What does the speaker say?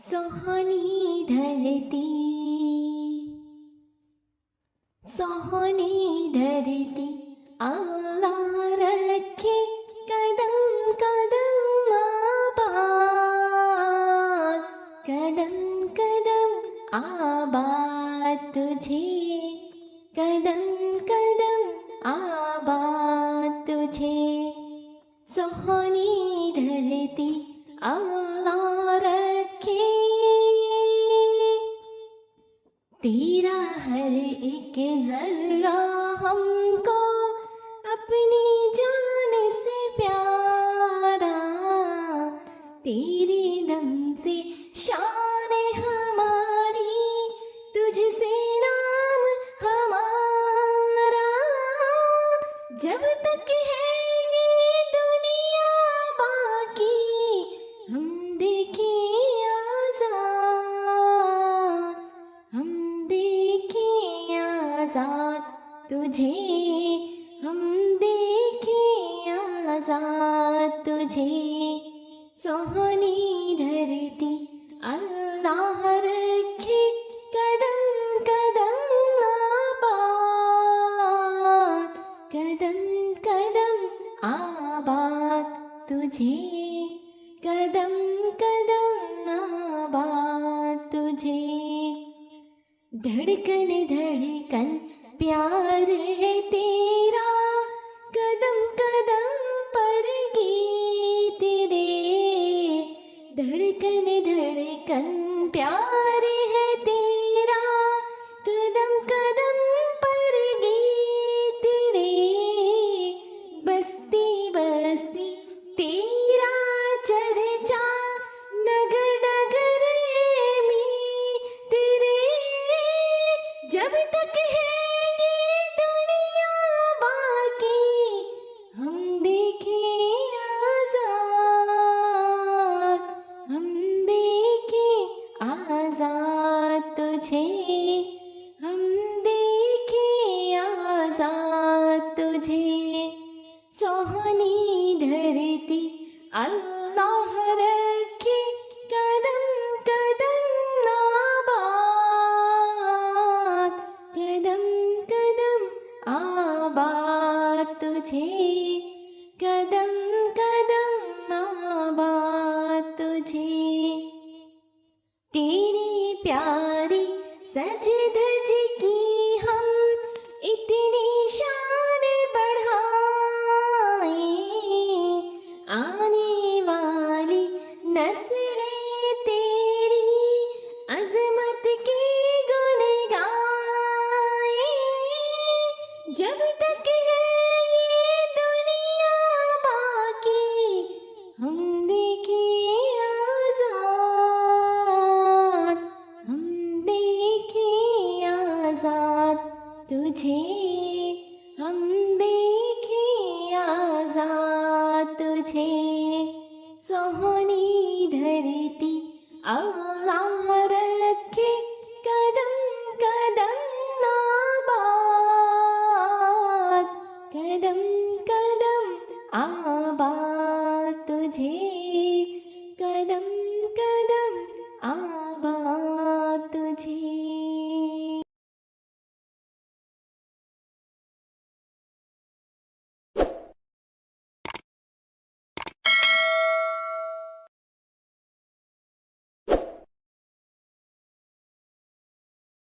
सोहनी धरती, सोहनी धरती, अल्लाह रखे कदम कदम आबाद, कदम कदम आबाद तुझे, कदम कदम आबाद तुझे। सोहनी धरती अल्लाह रखे, तेरा हर एक जर्रा हमको अपनी जान से प्यारा, तेरे दम से शान हमारी, तुझसे नाम हमारा। जब तक है ये दुनिया बाकी, हम देखें आज़ाद, हम देखें आज़ाद तुझे, हम देखें आज़ाद तुझे। सोहनी धरती अल्लाह रखे कदम कदम आबाद, कदम कदम आबाद तुझे, कदम कदम आबाद तुझे। धड़कन धड़कन प्यार है तेरा, कदम कदम पर गीत दे। धड़कन धड़कन प्यार है तेरा, कदम कदम पर गीत दे। बस्ती बस्ती तेरा चर्चा, नगर नगर में तेरे। जब तक है ये दुनिया बाकी, हम देखें आज़ाद, हम देखें आज़ाद तुझे, हम देखें आज़ाद तुझे। सोहनी धरती अल्लाह रखे कदम कदम आबाद, कदम कदम आबाद तुझे, कदम कदम आबाद तुझे। तेरी प्यारी सज धज की हम इतनी शान बढ़ाएं, आने वाली नस्लें तेरी अज़मत के गुन गाएं। जब तक है ये दुनिया बाकी, हम देखें आज़ाद, हम देखें आज़ाद तुझे, हम देखें आज़ाद तुझे। सोहनी धरती